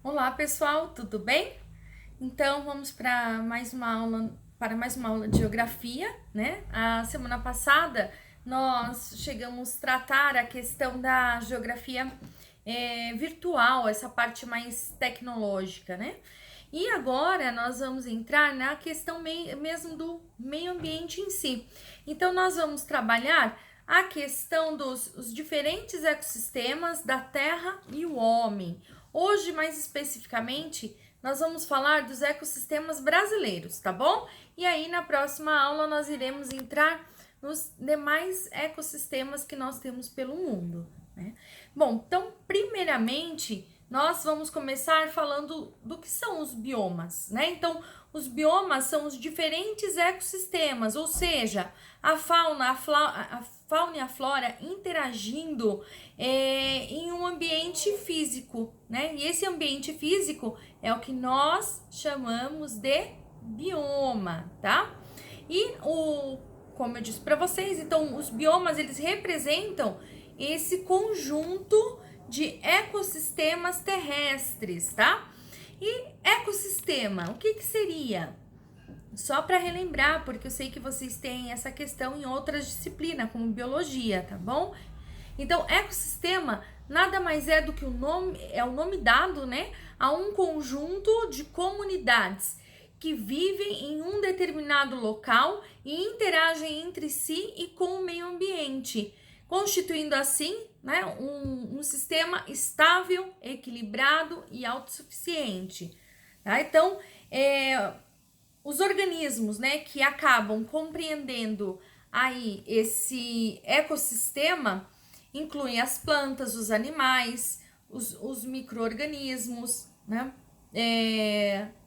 Olá, pessoal, tudo bem? Então, vamos para mais uma aula de geografia, né? A semana passada nós chegamos a tratar a questão da geografia virtual, essa parte mais tecnológica, né? E agora nós vamos entrar na questão mesmo do meio ambiente em si. Então, nós vamos trabalhar a questão dos os diferentes ecossistemas da Terra e o homem. Hoje, mais especificamente, nós vamos falar dos ecossistemas brasileiros, tá bom? E aí, na próxima aula, nós iremos entrar nos demais ecossistemas que nós temos pelo mundo, né? Bom, então, primeiramente, nós vamos começar falando do que são os biomas, né? Então, os biomas são os diferentes ecossistemas, ou seja, a fauna e a flora interagindo em um ambiente físico, né? E esse ambiente físico é o que nós chamamos de bioma, tá? Como eu disse para vocês, então os biomas eles representam esse conjunto de ecossistemas terrestres, tá? E ecossistema, o que seria? Só para relembrar, porque eu sei que vocês têm essa questão em outras disciplinas, como biologia, tá bom? Então, ecossistema nada mais é do que o nome dado, né, a um conjunto de comunidades que vivem em um determinado local e interagem entre si e com o meio ambiente, constituindo assim, né, um sistema estável, equilibrado e autossuficiente. Tá? Então, os organismos, né, que acabam compreendendo aí esse ecossistema incluem as plantas, os animais, os micro-organismos, né?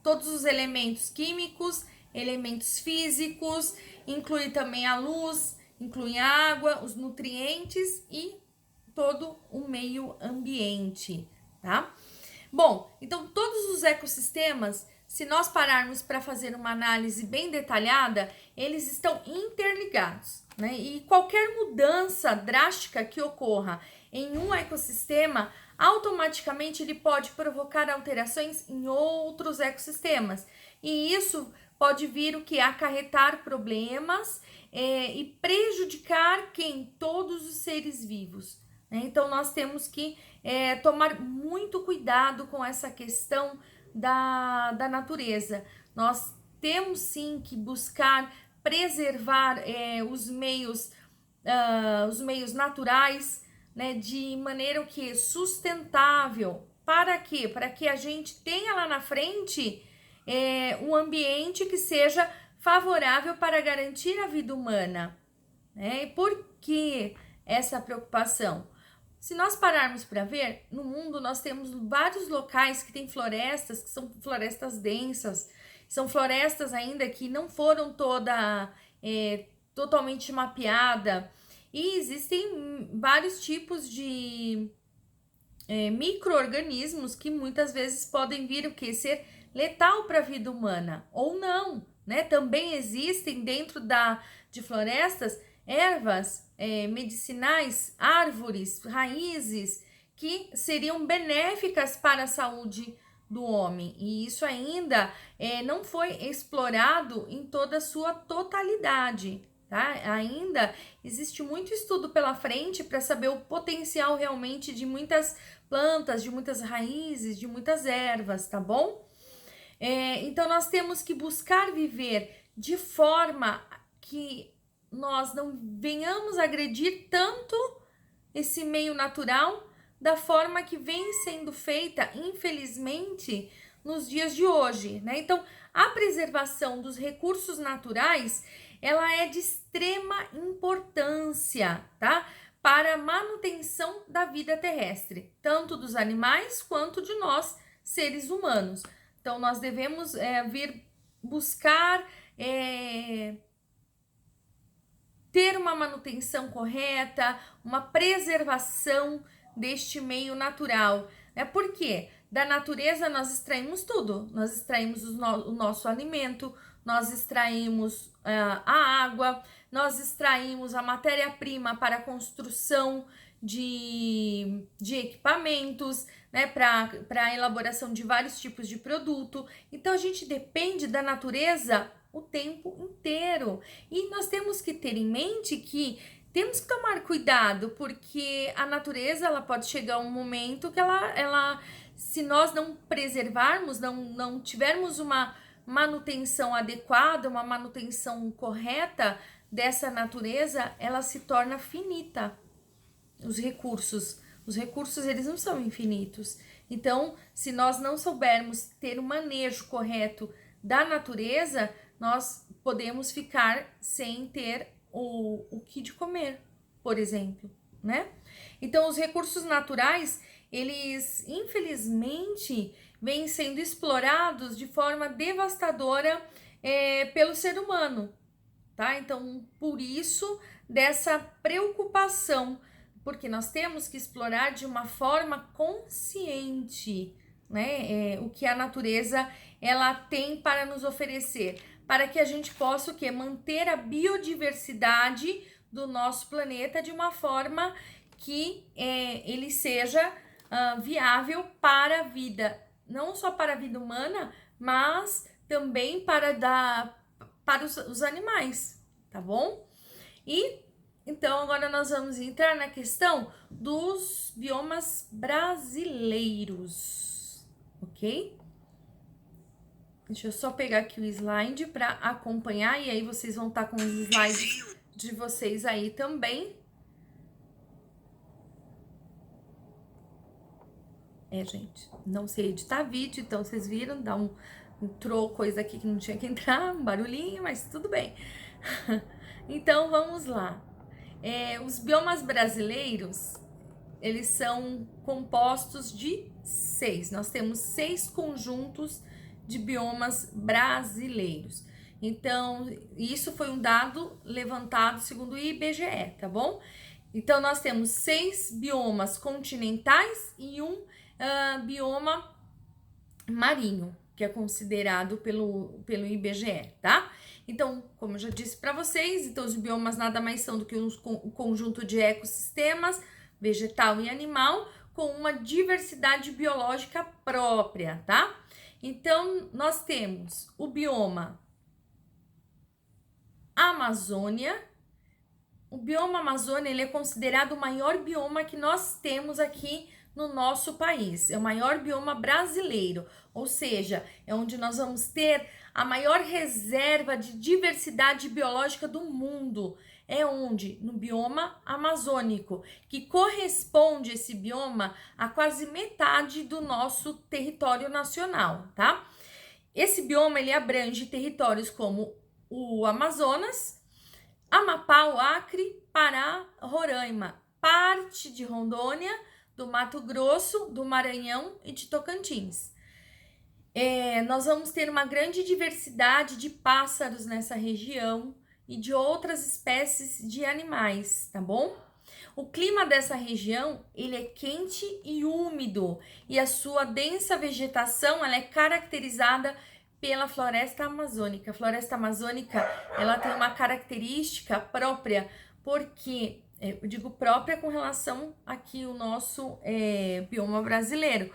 Todos os elementos químicos, elementos físicos, inclui também a luz, inclui a água, os nutrientes e todo o meio ambiente, tá? Bom, então todos os ecossistemas, se nós pararmos para fazer uma análise bem detalhada, eles estão interligados, né? E qualquer mudança drástica que ocorra em um ecossistema, automaticamente ele pode provocar alterações em outros ecossistemas. E isso pode vir o que? Acarretar problemas e prejudicar quem? Todos os seres vivos. Né? Então nós temos que tomar muito cuidado com essa questão da natureza. Nós temos sim que buscar preservar os meios naturais, né, de maneira que sustentável. Para quê? Para que a gente tenha lá na frente um ambiente que seja favorável para garantir a vida humana. Né? E por que essa preocupação? Se nós pararmos para ver, no mundo nós temos vários locais que têm florestas, que são florestas densas, são florestas ainda que não foram totalmente mapeada, e existem vários tipos de micro-organismos que muitas vezes podem vir o que? Ser letal para a vida humana, ou não, né? Também existem dentro de florestas ervas medicinais, árvores, raízes que seriam benéficas para a saúde do homem. E isso ainda não foi explorado em toda a sua totalidade. Tá? Ainda existe muito estudo pela frente para saber o potencial realmente de muitas plantas, de muitas raízes, de muitas ervas, tá bom? Então nós temos que buscar viver de forma que nós não venhamos agredir tanto esse meio natural da forma que vem sendo feita, infelizmente, nos dias de hoje, né? Então, a preservação dos recursos naturais, ela é de extrema importância, tá? Para a manutenção da vida terrestre, tanto dos animais quanto de nós, seres humanos. Então, nós devemos vir buscar ter uma manutenção correta, uma preservação deste meio natural. Por quê? Da natureza nós extraímos tudo. Nós extraímos o nosso alimento, nós extraímos a água, nós extraímos a matéria-prima para a construção de equipamentos, né, para a elaboração de vários tipos de produto. Então a gente depende da natureza o tempo inteiro. E nós temos que ter em mente que temos que tomar cuidado, porque a natureza ela pode chegar um momento que ela se nós não preservarmos, não tivermos uma manutenção adequada, uma manutenção correta dessa natureza, ela se torna finita. Os recursos eles não são infinitos. Então, se nós não soubermos ter o manejo correto da natureza, nós podemos ficar sem ter o que de comer, por exemplo, né? Então, os recursos naturais, eles, infelizmente, vêm sendo explorados de forma devastadora pelo ser humano, tá? Então, por isso, dessa preocupação, porque nós temos que explorar de uma forma consciente, né? O que a natureza, ela tem para nos oferecer, para que a gente possa o quê? Manter a biodiversidade do nosso planeta de uma forma que ele seja viável para a vida, não só para a vida humana, mas também para os animais, tá bom? E então agora nós vamos entrar na questão dos biomas brasileiros, ok? Deixa eu só pegar aqui o slide para acompanhar e aí vocês vão estar com os slides de vocês aí também. Gente, não sei editar vídeo, então vocês viram, entrou coisa aqui que não tinha que entrar, um barulhinho, mas tudo bem. Então, vamos lá. Os biomas brasileiros, eles são compostos de 6. Nós temos 6 conjuntos de biomas brasileiros. Então, isso foi um dado levantado segundo o IBGE, tá bom? Então, nós temos 6 biomas continentais e um bioma marinho, que é considerado pelo IBGE, tá? Então, como eu já disse para vocês, então os biomas nada mais são do que um conjunto de ecossistemas, vegetal e animal, com uma diversidade biológica própria, tá? Então, nós temos o bioma Amazônia. O bioma Amazônia, ele é considerado o maior bioma que nós temos aqui no nosso país. É o maior bioma brasileiro, ou seja, é onde nós vamos ter a maior reserva de diversidade biológica do mundo. É onde? No bioma amazônico, que corresponde esse bioma a quase metade do nosso território nacional, tá? Esse bioma, ele abrange territórios como o Amazonas, Amapá, o Acre, Pará, Roraima, parte de Rondônia, do Mato Grosso, do Maranhão e de Tocantins. Nós vamos ter uma grande diversidade de pássaros nessa região e de outras espécies de animais, tá bom? O clima dessa região, ele é quente e úmido e a sua densa vegetação, ela é caracterizada pela floresta amazônica. A floresta amazônica, ela tem uma característica própria, porque, eu digo própria com relação aqui o nosso bioma brasileiro,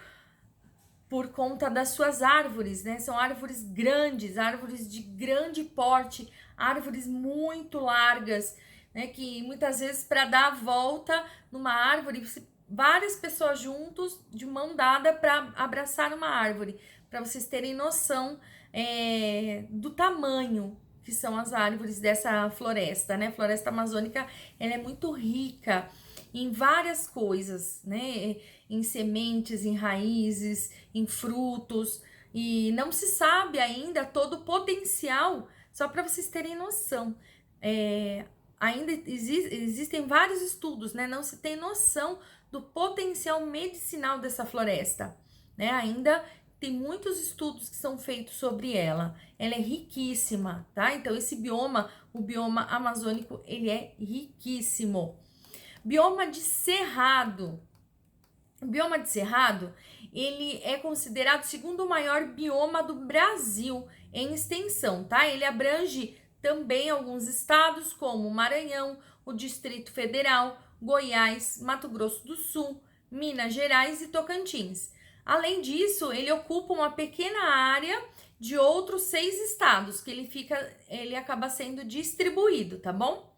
por conta das suas árvores, né? São árvores grandes, árvores de grande porte, árvores muito largas, né? Que muitas vezes para dar a volta numa árvore, várias pessoas juntos, de mão dada para abraçar uma árvore, para vocês terem noção do tamanho que são as árvores dessa floresta, né? A floresta amazônica, ela é muito rica em várias coisas, né? Em sementes, em raízes, em frutos, e não se sabe ainda todo o potencial, só para vocês terem noção. Ainda existem vários estudos, né? Não se tem noção do potencial medicinal dessa floresta, né? Ainda tem muitos estudos que são feitos sobre ela. Ela é riquíssima, tá? Então, esse bioma, o bioma amazônico, ele é riquíssimo. Bioma de cerrado. O bioma de cerrado, ele é considerado o segundo maior bioma do Brasil em extensão, tá? Ele abrange também alguns estados como Maranhão, o Distrito Federal, Goiás, Mato Grosso do Sul, Minas Gerais e Tocantins. Além disso, ele ocupa uma pequena área de outros 6 estados, que ele acaba sendo distribuído, tá bom?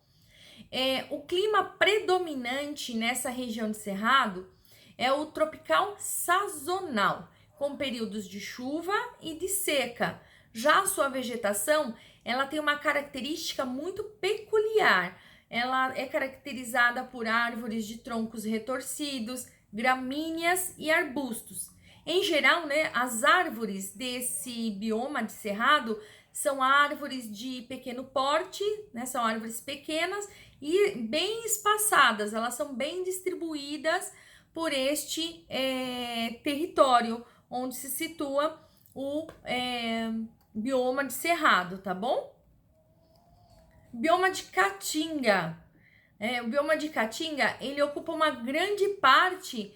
O clima predominante nessa região de Cerrado é o tropical sazonal, com períodos de chuva e de seca. Já a sua vegetação, ela tem uma característica muito peculiar. Ela é caracterizada por árvores de troncos retorcidos, gramíneas e arbustos. Em geral, né, as árvores desse bioma de cerrado são árvores de pequeno porte, né, são árvores pequenas e bem espaçadas, elas são bem distribuídas por este território onde se situa o bioma de cerrado, tá bom? Bioma de Caatinga. O bioma de Caatinga, ele ocupa uma grande parte,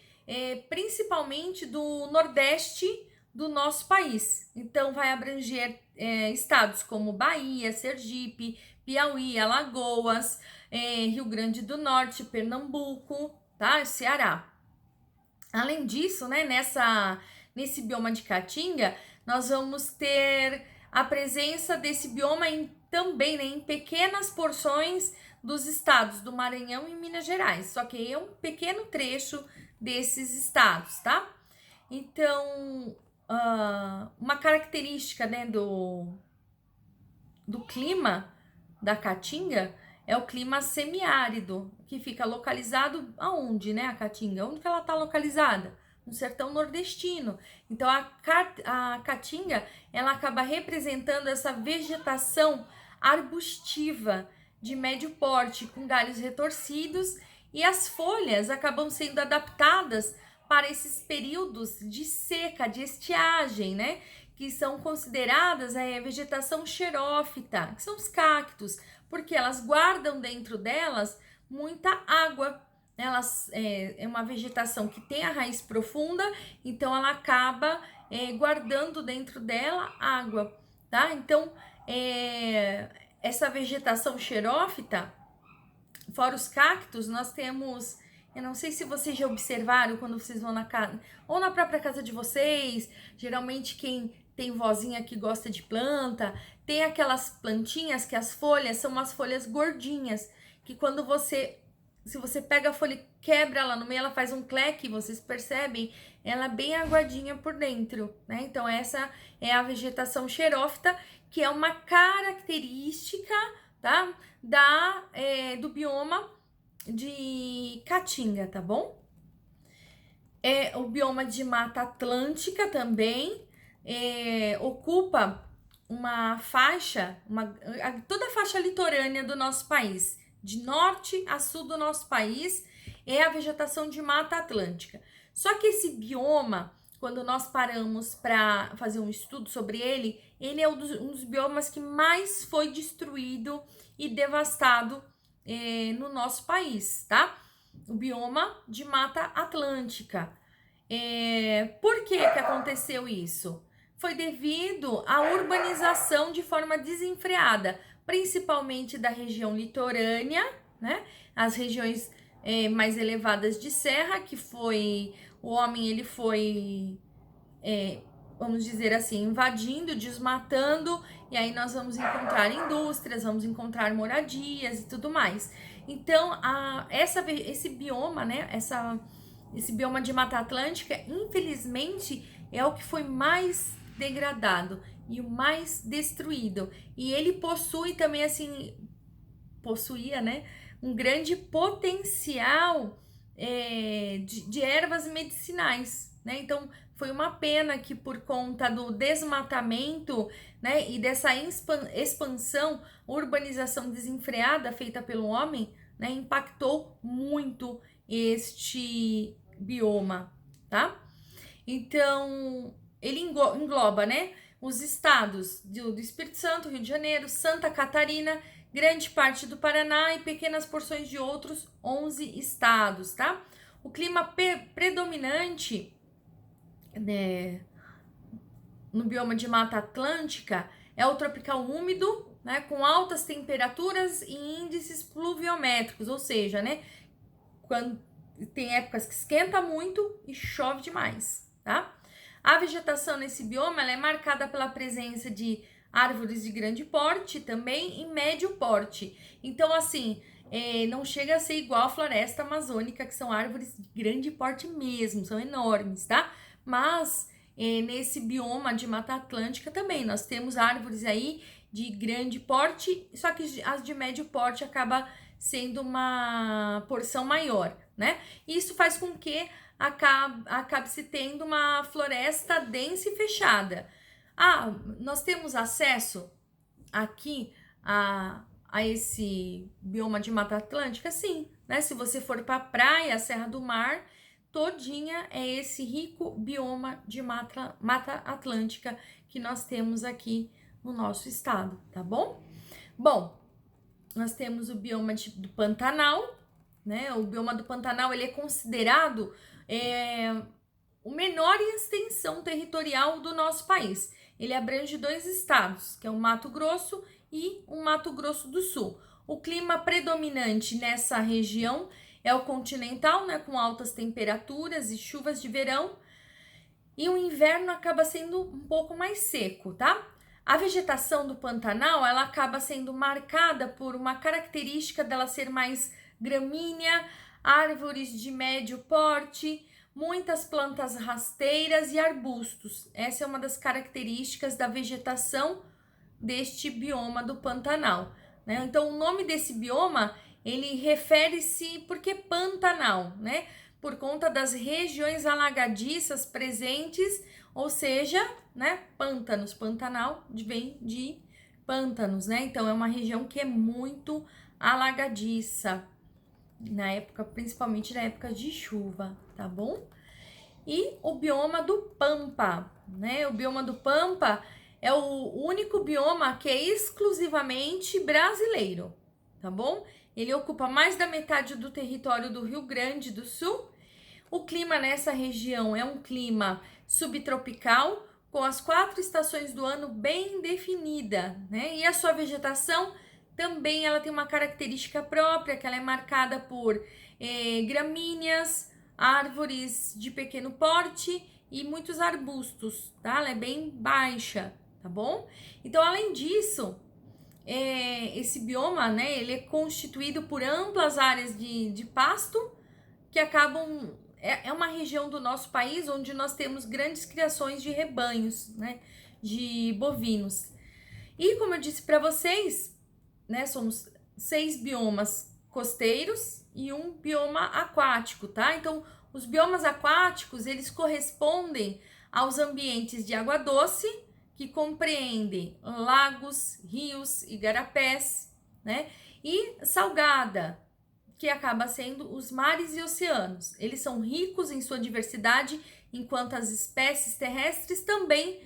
principalmente do nordeste do nosso país. Então, vai abranger estados como Bahia, Sergipe, Piauí, Alagoas, Rio Grande do Norte, Pernambuco, tá? Ceará. Além disso, né, nesse bioma de Caatinga, nós vamos ter a presença desse bioma também, né, em pequenas porções dos estados do Maranhão e Minas Gerais, só que é um pequeno trecho desses estados, tá? Então, uma característica, né, do clima da Caatinga é o clima semiárido, que fica localizado aonde, né, a Caatinga? Onde que ela está localizada? No sertão nordestino. Então, a Caatinga, ela acaba representando essa vegetação arbustiva de médio porte, com galhos retorcidos, e as folhas acabam sendo adaptadas para esses períodos de seca, de estiagem, né? Que são consideradas a vegetação xerófita, que são os cactos, porque elas guardam dentro delas muita água. É uma vegetação que tem a raiz profunda, então ela acaba guardando dentro dela água, tá? Então, essa vegetação xerófita, fora os cactos, nós temos... Eu não sei se vocês já observaram quando vocês vão na casa, ou na própria casa de vocês, geralmente quem tem vozinha que gosta de planta, tem aquelas plantinhas que as folhas são umas folhas gordinhas, que quando se você pega a folha e quebra ela no meio, ela faz um cleque, vocês percebem? Ela é bem aguadinha por dentro, né? Então essa é a vegetação xerófita, que é uma característica, tá? Do bioma de Caatinga, tá bom? O bioma de Mata Atlântica também ocupa uma faixa, toda a faixa litorânea do nosso país, de norte a sul do nosso país, é a vegetação de Mata Atlântica. Só que esse bioma, quando nós paramos para fazer um estudo sobre ele é um dos biomas que mais foi destruído e devastado no nosso país, tá? O bioma de Mata Atlântica. Por que aconteceu isso? Foi devido à urbanização de forma desenfreada, principalmente da região litorânea, né? As regiões mais elevadas de serra, que o homem ele foi, vamos dizer assim, invadindo, desmatando, e aí nós vamos encontrar indústrias, vamos encontrar moradias e tudo mais. Então, esse bioma, né, esse bioma de Mata Atlântica, infelizmente, é o que foi mais degradado e o mais destruído. E ele possui também, assim, possuía, né, um grande potencial de ervas medicinais, né? Então, foi uma pena que por conta do desmatamento, né, e dessa expansão, urbanização desenfreada feita pelo homem, né, impactou muito este bioma, tá? Então, ele engloba, né, os estados do Espírito Santo, Rio de Janeiro, Santa Catarina, grande parte do Paraná e pequenas porções de outros 11 estados, tá? O clima predominante, né, no bioma de Mata Atlântica é o tropical úmido, né, com altas temperaturas e índices pluviométricos, ou seja, né, tem épocas que esquenta muito e chove demais, tá? A vegetação nesse bioma ela é marcada pela presença de árvores de grande porte também e médio porte. Então, assim, não chega a ser igual a floresta amazônica, que são árvores de grande porte mesmo, são enormes, tá? Mas nesse bioma de Mata Atlântica também nós temos árvores aí de grande porte, só que as de médio porte acaba sendo uma porção maior, né? Isso faz com que acabe se tendo uma floresta densa e fechada. Nós temos acesso aqui a esse bioma de Mata Atlântica? Sim, né? Se você for para a praia, a Serra do Mar, todinha é esse rico bioma de Mata Atlântica que nós temos aqui no nosso estado, tá bom? Bom, nós temos o bioma do Pantanal, né? O bioma do Pantanal ele é considerado o menor em extensão territorial do nosso país. Ele abrange 2 estados, que é o Mato Grosso e o Mato Grosso do Sul. O clima predominante nessa região é o continental, né, com altas temperaturas e chuvas de verão, e o inverno acaba sendo um pouco mais seco, tá? A vegetação do Pantanal, ela acaba sendo marcada por uma característica dela ser mais gramínea, árvores de médio porte, muitas plantas rasteiras e arbustos. Essa é uma das características da vegetação deste bioma do Pantanal, né? Então, o nome desse bioma, ele refere-se porque Pantanal, né? Por conta das regiões alagadiças presentes, ou seja, né? Pântanos, Pantanal vem de pântanos, né? Então, é uma região que é muito alagadiça, na época, principalmente na época de chuva, tá bom? E o bioma do Pampa, né? O bioma do Pampa é o único bioma que é exclusivamente brasileiro, tá bom? Ele ocupa mais da metade do território do Rio Grande do Sul. O clima nessa região é um clima subtropical, com as 4 estações do ano bem definida, né? E a sua vegetação também ela tem uma característica própria, que ela é marcada por gramíneas, árvores de pequeno porte e muitos arbustos, tá? Ela é bem baixa, tá bom? Então, além disso, esse bioma, né, ele é constituído por amplas áreas de pasto que acabam... É uma região do nosso país onde nós temos grandes criações de rebanhos, né, de bovinos. E como eu disse para vocês, né, somos 6 biomas costeiros e um bioma aquático, tá? Então, os biomas aquáticos, eles correspondem aos ambientes de água doce, que compreendem lagos, rios, igarapés, né? E salgada, que acaba sendo os mares e oceanos. Eles são ricos em sua diversidade, enquanto as espécies terrestres também.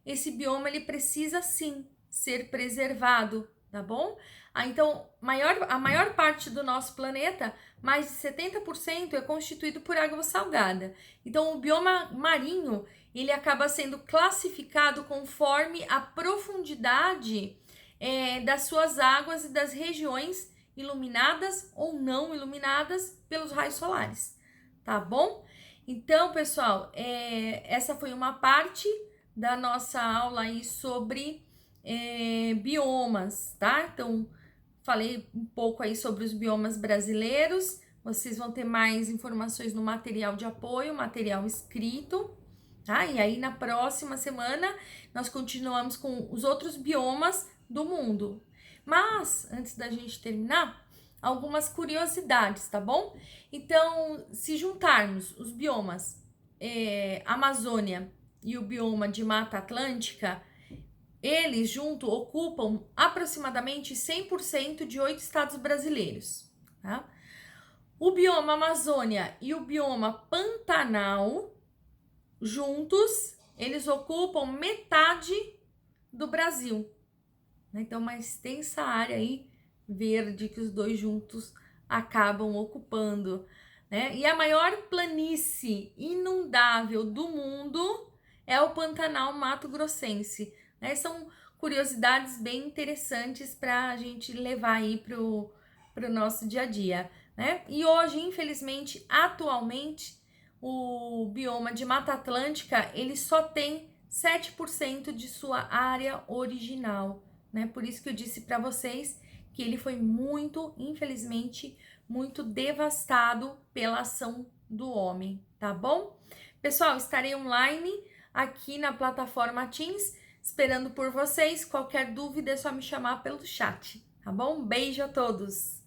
Esse bioma, ele precisa sim ser preservado, tá bom? Então, a maior parte do nosso planeta, mais de 70% é constituído por água salgada. Então, o bioma marinho, ele acaba sendo classificado conforme a profundidade das suas águas e das regiões iluminadas ou não iluminadas pelos raios solares, tá bom? Então, pessoal, essa foi uma parte da nossa aula aí sobre biomas, tá? Então, falei um pouco aí sobre os biomas brasileiros. Vocês vão ter mais informações no material de apoio, material escrito, tá? E aí, na próxima semana, nós continuamos com os outros biomas do mundo. Mas, antes da gente terminar, algumas curiosidades, tá bom? Então, se juntarmos os biomas Amazônia e o bioma de Mata Atlântica, eles juntos ocupam aproximadamente 100% de 8 estados brasileiros, tá? O bioma Amazônia e o bioma Pantanal, juntos, eles ocupam metade do Brasil. Então, uma extensa área aí verde que os dois juntos acabam ocupando, né? E a maior planície inundável do mundo é o Pantanal Mato Grossense, né? São curiosidades bem interessantes para a gente levar aí pro nosso dia a dia. né? E hoje, infelizmente, atualmente, o bioma de Mata Atlântica, ele só tem 7% de sua área original, né? Por isso que eu disse para vocês que ele foi muito, infelizmente, muito devastado pela ação do homem, tá bom? Pessoal, estarei online aqui na plataforma Teams, esperando por vocês. Qualquer dúvida é só me chamar pelo chat, tá bom? Beijo a todos!